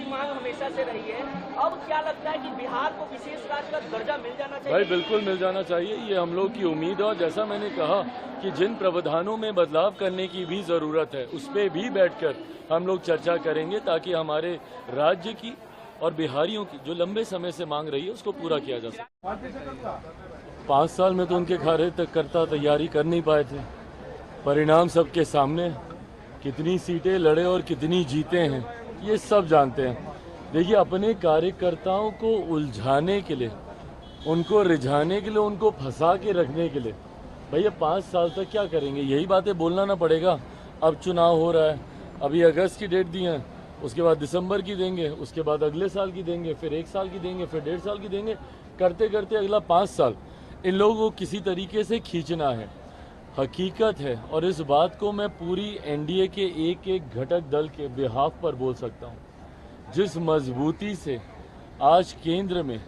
मांग हमेशा से रही है। अब क्या लगता है कि बिहार को विशेष राज्य का दर्जा मिल जाना चाहिए? भाई बिल्कुल मिल जाना चाहिए, ये हम लोग की उम्मीद है। और जैसा मैंने कहा कि जिन प्रावधानों में बदलाव करने की भी जरूरत है उस पर भी बैठकर हम लोग चर्चा करेंगे, ताकि हमारे राज्य की और बिहारियों की जो लंबे समय से मांग रही है उसको पूरा किया जा सके। 5 साल में तो उनके कार्यकर्ता तैयारी कर नहीं पाए थे, परिणाम सबके सामने, कितनी सीटें लड़े और कितनी जीते हैं ये सब जानते हैं। देखिए, अपने कार्यकर्ताओं को उलझाने के लिए, उनको रिझाने के लिए, उनको फंसा के रखने के लिए भैया 5 साल तक क्या करेंगे? यही बातें बोलना ना पड़ेगा। अब चुनाव हो रहा है, अभी अगस्त की डेट दी है, उसके बाद दिसंबर की देंगे, उसके बाद अगले साल की देंगे, फिर 1 साल की देंगे, फिर 1.5 साल की देंगे, करते करते अगला 5 साल इन लोगों को किसी तरीके से खींचना है। हकीकत है, और इस बात को मैं पूरी एनडीए के एक एक घटक दल के बिहाफ पर बोल सकता हूँ, जिस मजबूती से आज केंद्र में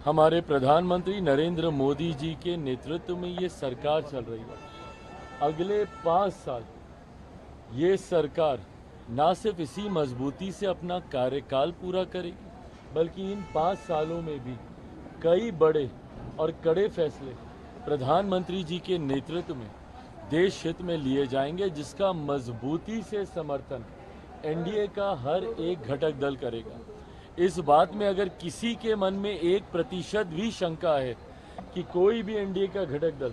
हमारे प्रधानमंत्री नरेंद्र मोदी जी के नेतृत्व में ये सरकार चल रही है, अगले 5 साल ये सरकार ना सिर्फ इसी मजबूती से अपना कार्यकाल पूरा करेगी, बल्कि इन 5 सालों में भी कई बड़े और कड़े फैसले प्रधानमंत्री जी के नेतृत्व में देश हित में लिए जाएंगे, जिसका मजबूती से समर्थन एनडीए का हर एक घटक दल करेगा। इस बात में अगर किसी के मन में 1% भी शंका है कि कोई भी एनडीए का घटक दल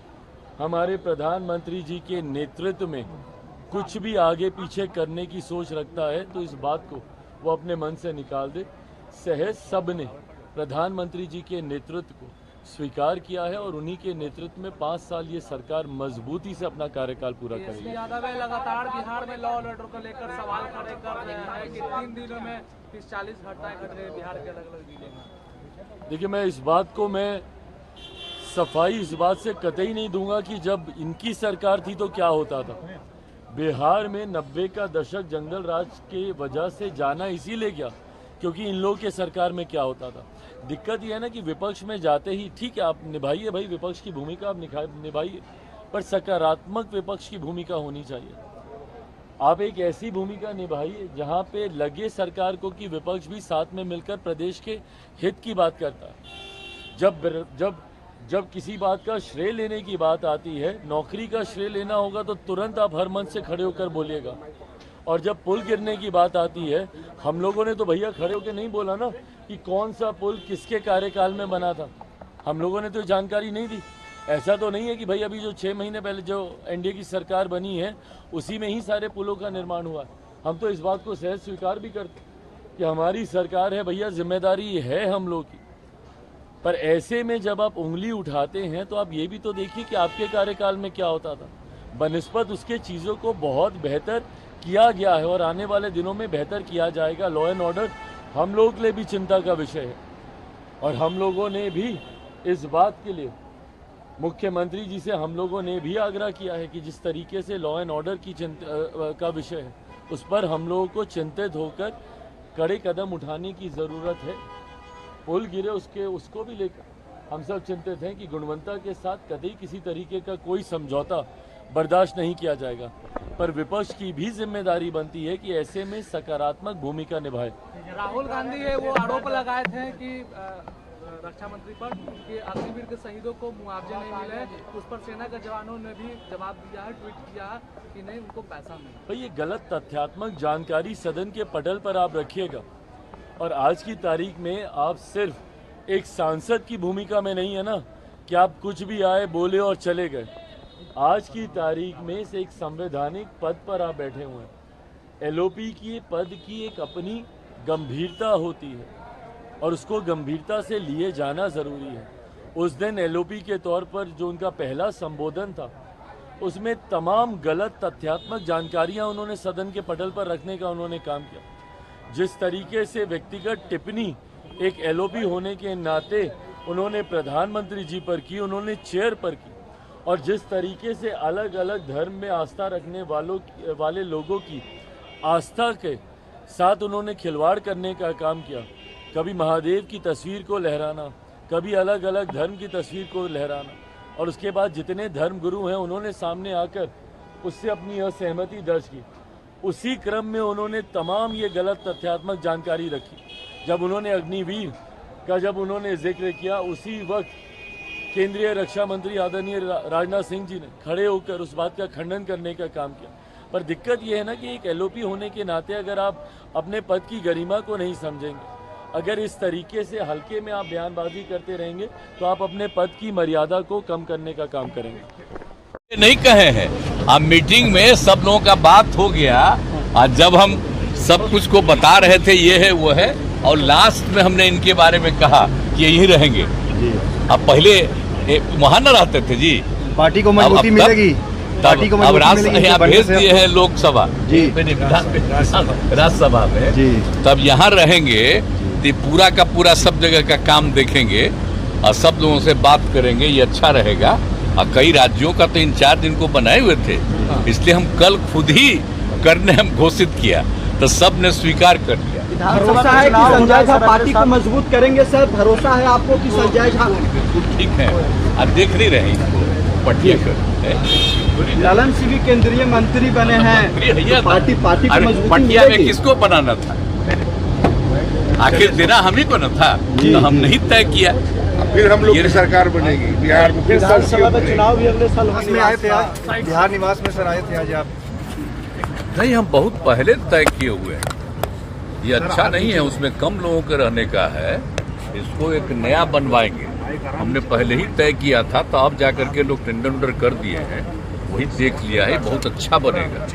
हमारे प्रधानमंत्री जी के नेतृत्व में कुछ भी आगे पीछे करने की सोच रखता है, तो इस बात को वो अपने मन से निकाल दे। सहज सब ने प्रधानमंत्री जी के नेतृत्व को स्वीकार किया है और उन्हीं के नेतृत्व में 5 साल ये सरकार मजबूती से अपना कार्यकाल पूरा करेगी। यादव लगातार बिहार में लॉ और ऑर्डर को लेकर सवाल खड़े कर रहे हैं कि 3 दिनों में 30-40 घटनाएं घट रही बिहार के अलग अलग जिले में। देखिए, मैं इस बात को सफाई इस बात से कतई नहीं दूंगा कि जब इनकी सरकार थी तो क्या होता था। बिहार में 90 का दशक जंगल राज के वजह से जाना इसीलिए गया क्योंकि इन लोगों के सरकार में क्या होता था। दिक्कत यह है ना कि विपक्ष में जाते ही ठीक है, आप निभाइए भाई, विपक्ष की भूमिका आप निभाइए, पर सकारात्मक विपक्ष की भूमिका होनी चाहिए। आप एक ऐसी भूमिका निभाइए जहां पे लगे सरकार को कि विपक्ष भी साथ में मिलकर प्रदेश के हित की बात करता है। जब किसी बात का श्रेय लेने की बात आती है, नौकरी का श्रेय लेना होगा तो तुरंत आप हर मंच से खड़े होकर बोलिएगा। और जब पुल गिरने की बात आती है, हम लोगों ने तो भैया खड़े होकर नहीं बोला ना कि कौन सा पुल किसके कार्यकाल में बना था, हम लोगों ने तो जानकारी नहीं दी। ऐसा तो नहीं है कि भाई अभी जो 6 महीने पहले जो एनडीए की सरकार बनी है उसी में ही सारे पुलों का निर्माण हुआ। हम तो इस बात को सहज स्वीकार भी करते कि हमारी सरकार है भैया, जिम्मेदारी है हम लोग की। पर ऐसे में जब आप उंगली उठाते हैं तो आप ये भी तो देखिए कि आपके कार्यकाल में क्या होता था। बनिस्बत उसके चीज़ों को बहुत बेहतर किया गया है और आने वाले दिनों में बेहतर किया जाएगा। लॉ एंड ऑर्डर हम लोग के लिए भी चिंता का विषय है और हम लोगों ने भी इस बात के लिए मुख्यमंत्री जी से हम लोगों ने भी आग्रह किया है कि जिस तरीके से लॉ एंड ऑर्डर की का विषय है उस पर हम लोगों को चिंतित होकर कड़े कदम उठाने की ज़रूरत है। पुल गिरे उसको भी लेकर हम सब चिंतित हैं कि गुणवत्ता के साथ कतई किसी तरीके का कोई समझौता बर्दाश्त नहीं किया जाएगा। पर विपक्ष की भी जिम्मेदारी बनती है कि ऐसे में सकारात्मक भूमिका निभाए। राहुल गांधी है वो आरोप लगाए थे कि रक्षा मंत्री पर कि अग्निवीर के शहीदों को मुआवजे नहीं मिले, उस पर सेना के जवानों ने भी जवाब दिया है, ट्वीट किया है कि नहीं उनको पैसा मिला। भाई ये गलत तथ्यात्मक जानकारी सदन के पटल पर आप रखिएगा और आज की तारीख में आप सिर्फ एक सांसद की भूमिका में नहीं है ना कि आप कुछ भी आए बोले और चले गए। आज की तारीख में से एक संवैधानिक पद पर आप बैठे हुए हैं। एलओपी की पद की एक अपनी गंभीरता होती है और उसको गंभीरता से लिए जाना ज़रूरी है। उस दिन एलओपी के तौर पर जो उनका पहला संबोधन था उसमें तमाम गलत तथ्यात्मक जानकारियां उन्होंने सदन के पटल पर रखने का उन्होंने काम किया। जिस तरीके से व्यक्तिगत टिप्पणी एक एलओपी होने के नाते उन्होंने प्रधानमंत्री जी पर की, उन्होंने चेयर पर की, और जिस तरीके से अलग अलग धर्म में आस्था रखने वाले लोगों की आस्था के साथ उन्होंने खिलवाड़ करने का काम किया। कभी महादेव की तस्वीर को लहराना, कभी अलग अलग धर्म की तस्वीर को लहराना, और उसके बाद जितने धर्म गुरु हैं उन्होंने सामने आकर उससे अपनी असहमति दर्ज की। उसी क्रम में उन्होंने तमाम ये गलत तथ्यात्मक जानकारी रखी। जब उन्होंने अग्निवीर का जब उन्होंने जिक्र किया, उसी वक्त केंद्रीय रक्षा मंत्री आदरणीय राजनाथ सिंह जी ने खड़े होकर उस बात का खंडन करने का काम किया। पर दिक्कत यह है ना कि एक एलओपी होने के नाते अगर आप अपने पद की गरिमा को नहीं समझेंगे, अगर इस तरीके से हल्के में आप बयानबाजी करते रहेंगे, तो आप अपने पद की मर्यादा को कम करने का काम करेंगे। नहीं कहे हैं, अब मीटिंग में सब लोगों का बात हो गया और जब हम सब कुछ को बता रहे थे ये है वो है, और लास्ट में हमने इनके बारे में कहा कि यहीं रहेंगे। अब पहले वहां न रहते थे जी, पार्टी को मजबूती मिलेगी, पार्टी को अब यहाँ भेज दिए हैं लोकसभा जी, राज्यसभा में जी, तब यहाँ रहेंगे तो पूरा का पूरा सब जगह का काम देखेंगे और सब लोगों से बात करेंगे, ये अच्छा रहेगा। और कई राज्यों का तो इंचार्ज इनको बनाए हुए थे, इसलिए हम कल खुद ही करने हम घोषित किया तो सब ने स्वीकार कर लिया। भरोसा है कि संजय झा पार्टी को मजबूत करेंगे सर, भरोसा है आपको कि संजय झा ठीक है, अब देख नहीं रहे इसको पटिया लालन सिंह भी केंद्रीय मंत्री बने हैं, पार्टी को मजबूती पटिया में किसको बनाना था, आखिर देना हम ही को न था, तो हम नहीं तय किया। फिर हम लोग की सरकार बनेगी बिहार में, फिर विधानसभा में चुनाव भी अगले साल में आए थे आज बिहार निवास में सर, आए थे आज आप? नहीं, हम बहुत पहले तय किए हुए हैं, ये अच्छा नहीं है, उसमें कम लोगों के रहने का है, इसको एक नया बनवाएंगे। हमने पहले ही तय किया था, तो अब जाकर के लोग टेंडर कर दिए हैं, वही देख लिया है, बहुत अच्छा बनेगा।